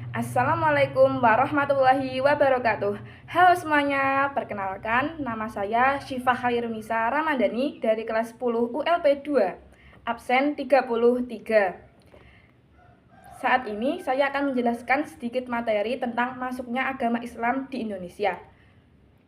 Assalamualaikum warahmatullahi wabarakatuh. Halo semuanya, perkenalkan nama saya Syifa Khairunisa Ramadhani dari kelas 10 ULP 2, absen 33. Saat ini saya akan menjelaskan sedikit materi tentang masuknya agama Islam di Indonesia.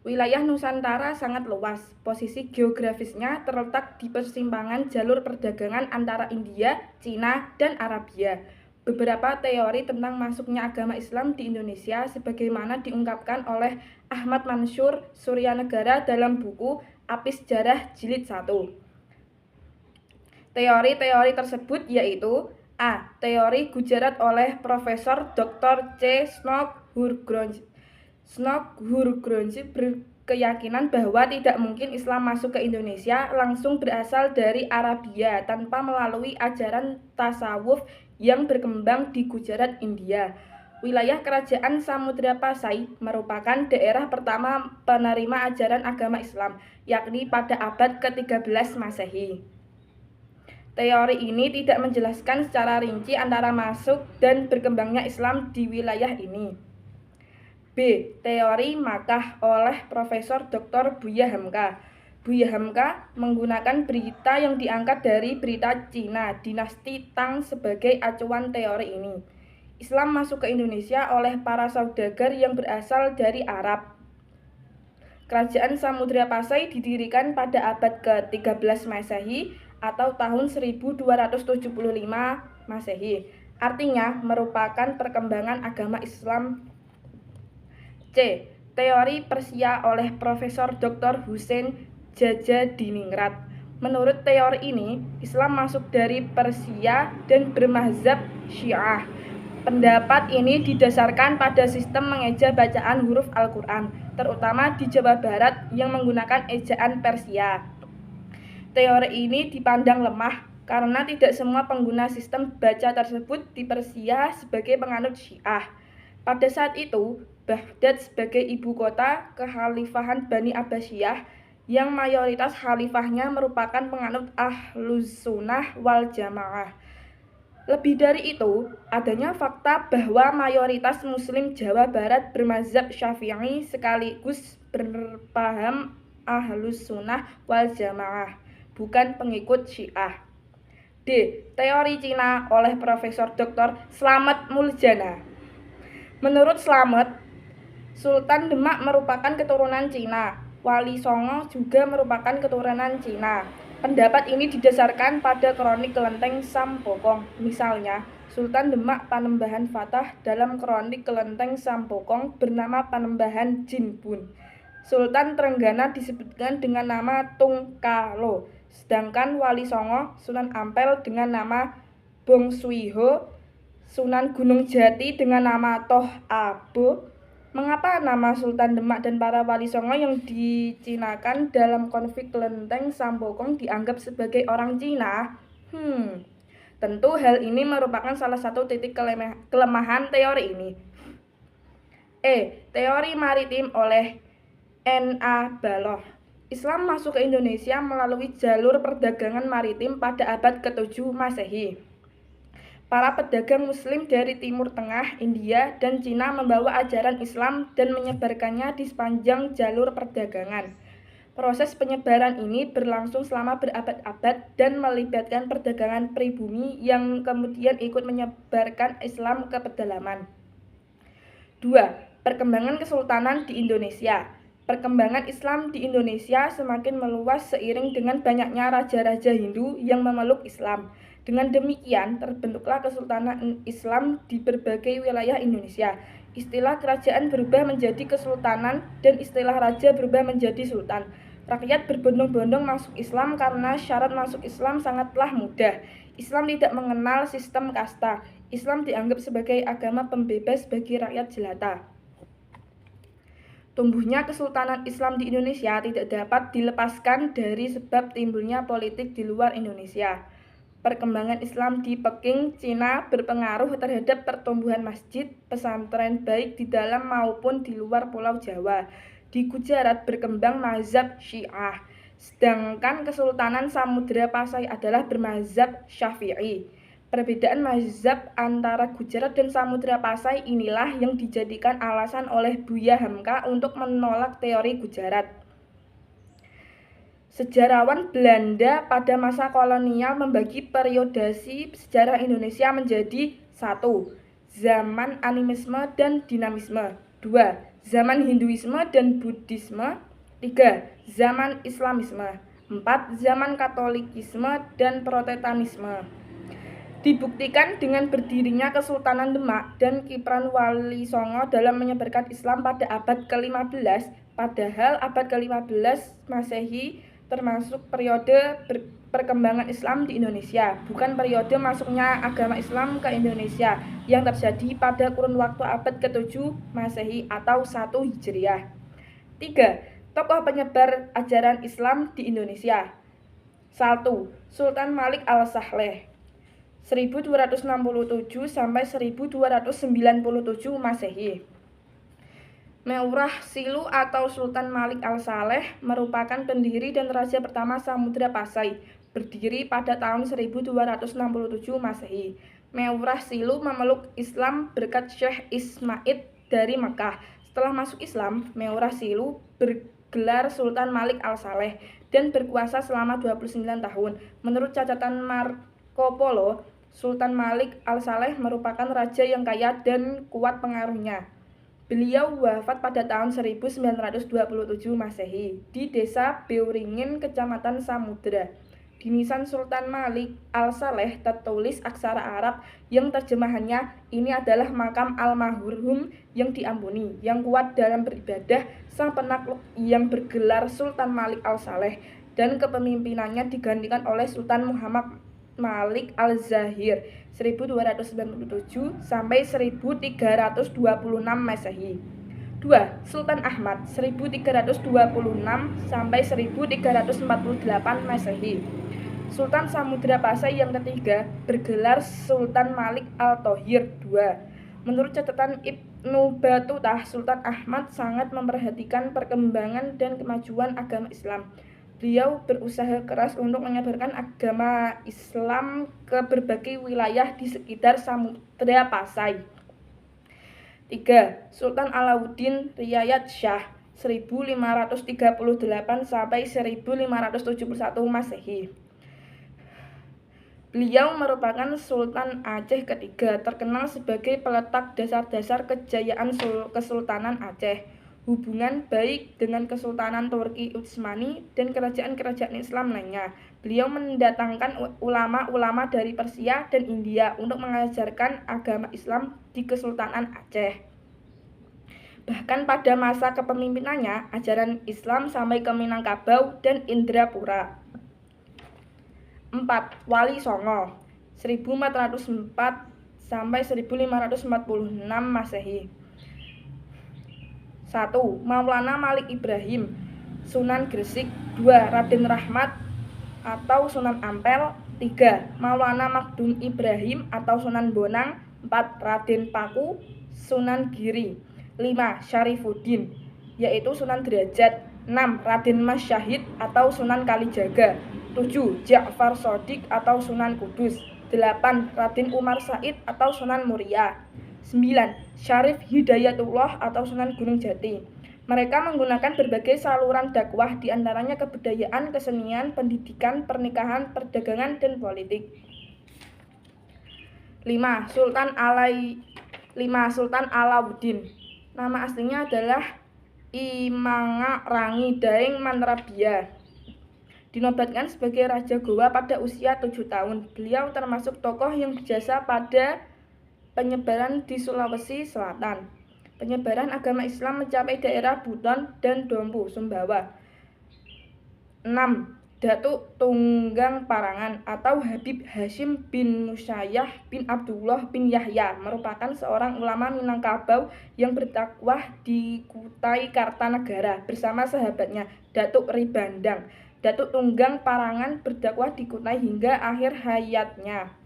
Wilayah Nusantara sangat luas, posisi geografisnya terletak di persimpangan jalur perdagangan antara India, Cina, dan Arabia. Beberapa teori tentang masuknya agama Islam di Indonesia sebagaimana diungkapkan oleh Ahmad Mansur Suryanegara dalam buku Apis Sejarah Jilid 1. Teori-teori tersebut yaitu A. Teori Gujarat oleh Profesor Dr. C. Snodgrass berkeyakinan bahwa tidak mungkin Islam masuk ke Indonesia langsung berasal dari Arabia tanpa melalui ajaran tasawuf yang berkembang di Gujarat, India. Wilayah Kerajaan Samudra Pasai merupakan daerah pertama penerima ajaran agama Islam, yakni pada abad ke-13 Masehi. Teori ini tidak menjelaskan secara rinci antara masuk dan berkembangnya Islam di wilayah ini. B. Teori Makkah oleh Profesor Dr. Buya Hamka. Buya Hamka menggunakan berita yang diangkat dari berita Cina dinasti Tang sebagai acuan teori ini. Islam masuk ke Indonesia oleh para saudagar yang berasal dari Arab. Kerajaan Samudra Pasai didirikan pada abad ke-13 Masehi atau tahun 1275 Masehi. Artinya merupakan perkembangan agama Islam. C. Teori Persia oleh Profesor Dr. Hussein Jajadiningrat. Menurut teori ini, Islam masuk dari Persia dan bermazhab Syiah. Pendapat ini didasarkan pada sistem mengeja bacaan huruf Al-Quran, terutama di Jawa Barat yang menggunakan ejaan Persia. Teori ini dipandang lemah karena tidak semua pengguna sistem baca tersebut di Persia sebagai penganut Syiah. Pada saat itu, Baghdad sebagai ibu kota kekhalifahan Bani Abbasiyah yang mayoritas khalifahnya merupakan penganut Ahlus Sunnah wal Jamaah. Lebih dari itu, adanya fakta bahwa mayoritas Muslim Jawa Barat bermazhab Syafi'i sekaligus berpaham Ahlus Sunnah wal Jamaah, bukan pengikut Syiah. D. Teori Cina oleh Profesor Dr. Slamet Muljana. Menurut Slamet, Sultan Demak merupakan keturunan Cina. Wali Songo juga merupakan keturunan Cina. Pendapat ini didasarkan pada kronik Kelenteng Sampokong. Misalnya, Sultan Demak Panembahan Fatah dalam kronik Kelenteng Sampokong bernama Panembahan Jinbun. Sultan Trenggana disebutkan dengan nama Tungkalo, sedangkan Wali Songo Sunan Ampel dengan nama Bongsuiho, Sunan Gunung Jati dengan nama Toh Abo. Mengapa nama Sultan Demak dan para wali songo yang dicinakan dalam konflik Kelenteng Sampokong dianggap sebagai orang Cina? Tentu hal ini merupakan salah satu titik kelemahan teori ini. E. Teori maritim oleh N.A. Baloh. Islam masuk ke Indonesia melalui jalur perdagangan maritim pada abad ke-7 Masehi. Para pedagang Muslim dari Timur Tengah, India, dan Cina membawa ajaran Islam dan menyebarkannya di sepanjang jalur perdagangan. Proses penyebaran ini berlangsung selama berabad-abad dan melibatkan perdagangan pribumi yang kemudian ikut menyebarkan Islam ke pedalaman. 2. Perkembangan Kesultanan di Indonesia. Perkembangan Islam di Indonesia semakin meluas seiring dengan banyaknya raja-raja Hindu yang memeluk Islam. Dengan demikian, terbentuklah Kesultanan Islam di berbagai wilayah Indonesia. Istilah kerajaan berubah menjadi kesultanan dan istilah raja berubah menjadi sultan. Rakyat berbondong-bondong masuk Islam karena syarat masuk Islam sangatlah mudah. Islam tidak mengenal sistem kasta. Islam dianggap sebagai agama pembebas bagi rakyat jelata. Tumbuhnya Kesultanan Islam di Indonesia tidak dapat dilepaskan dari sebab timbulnya politik di luar Indonesia. Perkembangan Islam di Peking, Cina berpengaruh terhadap pertumbuhan masjid, pesantren baik di dalam maupun di luar Pulau Jawa. Di Gujarat berkembang mazhab Syiah, sedangkan Kesultanan Samudra Pasai adalah bermazhab Syafi'i. Perbedaan mazhab antara Gujarat dan Samudra Pasai inilah yang dijadikan alasan oleh Buya Hamka untuk menolak teori Gujarat. Sejarawan Belanda pada masa kolonial membagi periodasi sejarah Indonesia menjadi 1. Zaman animisme dan dinamisme. 2. Zaman Hinduisme dan Buddhisme. 3. Zaman Islamisme. 4. Zaman Katolikisme dan Protestantisme. Dibuktikan dengan berdirinya Kesultanan Demak dan kiprah Wali Songo dalam menyebarkan Islam pada abad ke-15, padahal abad ke-15 Masehi termasuk periode perkembangan Islam di Indonesia, bukan periode masuknya agama Islam ke Indonesia yang terjadi pada kurun waktu abad ke-7 Masehi atau 1 Hijriah. 3. Tokoh penyebar ajaran Islam di Indonesia. 1. Sultan Malik Al-Saleh 1267 sampai 1297 Masehi. Meurah Silu atau Sultan Malik Al-Saleh merupakan pendiri dan raja pertama Samudra Pasai, berdiri pada tahun 1267 Masehi. Meurah Silu memeluk Islam berkat Syekh Ismail dari Mekah. Setelah masuk Islam, Meurah Silu bergelar Sultan Malik Al-Saleh dan berkuasa selama 29 tahun. Menurut catatan Marco Polo, Sultan Malik Al-Saleh merupakan raja yang kaya dan kuat pengaruhnya. Beliau wafat pada tahun 1927 Masehi di desa Beuringin, Kecamatan Samudra. Di nisan Sultan Malik Al-Saleh tertulis aksara Arab yang terjemahannya ini adalah makam almarhum yang diampuni, yang kuat dalam beribadah, sang penakluk yang bergelar Sultan Malik Al-Saleh, dan kepemimpinannya digantikan oleh Sultan Muhammad Malik Al-Zahir 1297 sampai 1326 Masehi. 2. Sultan Ahmad 1326 sampai 1348 Masehi. Sultan Samudra Pasai yang ketiga bergelar Sultan Malik Al-Thohir II. Menurut catatan Ibnu Battuta, Sultan Ahmad sangat memperhatikan perkembangan dan kemajuan agama Islam. Beliau berusaha keras untuk menyebarkan agama Islam ke berbagai wilayah di sekitar Samudra Pasai. 3. Sultan Alauddin Riyad Shah 1538 sampai 1571 Masehi. Beliau merupakan Sultan Aceh ketiga, terkenal sebagai peletak dasar-dasar kejayaan Kesultanan Aceh. Hubungan baik dengan Kesultanan Turki Utsmani dan kerajaan-kerajaan Islam lainnya. Beliau mendatangkan ulama-ulama dari Persia dan India untuk mengajarkan agama Islam di Kesultanan Aceh. Bahkan pada masa kepemimpinannya, ajaran Islam sampai ke Minangkabau dan Indrapura. 4. Wali Songo 1404 sampai 1546 Masehi. 1. Maulana Malik Ibrahim Sunan Gresik. 2. Raden Rahmat atau Sunan Ampel. 3. Maulana Magdum Ibrahim atau Sunan Bonang. 4. Raden Paku Sunan Giri. 5. Syarifuddin yaitu Sunan Derajat. 6. Raden Mas Syahid atau Sunan Kalijaga. 7. Ja'far Shodiq atau Sunan Kudus. 8. Raden Umar Said atau Sunan Muria. 9. Syarif Hidayatullah atau Sunan Gunung Jati. Mereka menggunakan berbagai saluran dakwah, diantaranya kebudayaan, kesenian, pendidikan, pernikahan, perdagangan, dan politik. 5. Sultan Alauddin. Nama aslinya adalah Imanga Rangi Daeng Manrabia. Dinobatkan sebagai Raja Gowa pada usia 7 tahun. Beliau termasuk tokoh yang berjasa pada penyebaran di Sulawesi Selatan. Penyebaran agama Islam mencapai daerah Buton dan Dompu, Sumbawa. 6. Datuk Tunggang Parangan atau Habib Hashim bin Musayyah bin Abdullah bin Yahya merupakan seorang ulama Minangkabau yang berdakwah di Kutai Kartanegara bersama sahabatnya Datuk Ribandang. Datuk Tunggang Parangan berdakwah di Kutai hingga akhir hayatnya.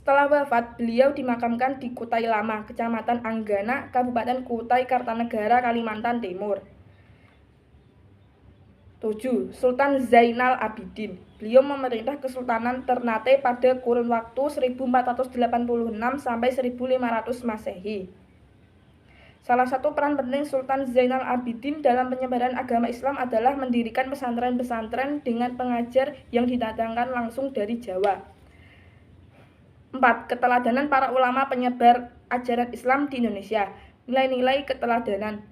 Setelah wafat, beliau dimakamkan di Kutai Lama, Kecamatan Anggana, Kabupaten Kutai Kartanegara, Kalimantan Timur. 7. Sultan Zainal Abidin. Beliau memerintah Kesultanan Ternate pada kurun waktu 1486 sampai 1500 Masehi. Salah satu peran penting Sultan Zainal Abidin dalam penyebaran agama Islam adalah mendirikan pesantren-pesantren dengan pengajar yang didatangkan langsung dari Jawa. 4. Keteladanan para ulama penyebar ajaran Islam di Indonesia. Nilai-nilai keteladanan.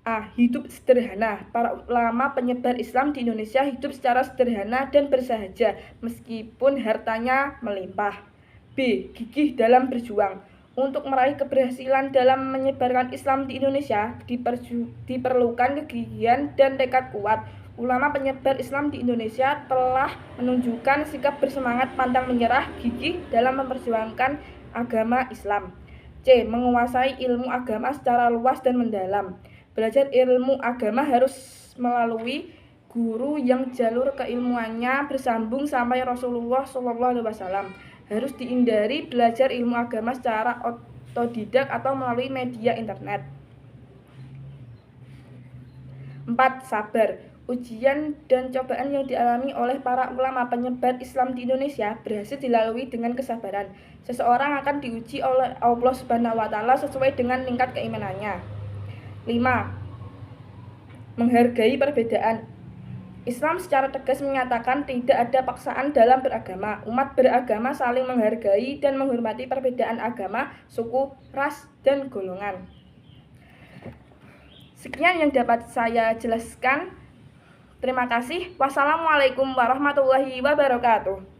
A. Hidup sederhana. Para ulama penyebar Islam di Indonesia hidup secara sederhana dan bersahaja meskipun hartanya melimpah. B. Gigih dalam berjuang. Untuk meraih keberhasilan dalam menyebarkan Islam di Indonesia diperlukan kegigihan dan tekad kuat. Ulama penyebar Islam di Indonesia telah menunjukkan sikap bersemangat pantang menyerah, gigih dalam memperjuangkan agama Islam. C. Menguasai ilmu agama secara luas dan mendalam. Belajar ilmu agama harus melalui guru yang jalur keilmuannya bersambung sampai Rasulullah SAW. Harus dihindari belajar ilmu agama secara otodidak atau melalui media internet. 4. Sabar. Ujian dan cobaan yang dialami oleh para ulama penyebar Islam di Indonesia berhasil dilalui dengan kesabaran. Seseorang akan diuji oleh Allah SWT sesuai dengan tingkat keimanannya. 5. Menghargai perbedaan. Islam secara tegas menyatakan tidak ada paksaan dalam beragama. Umat beragama saling menghargai dan menghormati perbedaan agama, suku, ras, dan golongan. Sekian yang dapat saya jelaskan. Terima kasih. Wassalamualaikum warahmatullahi wabarakatuh.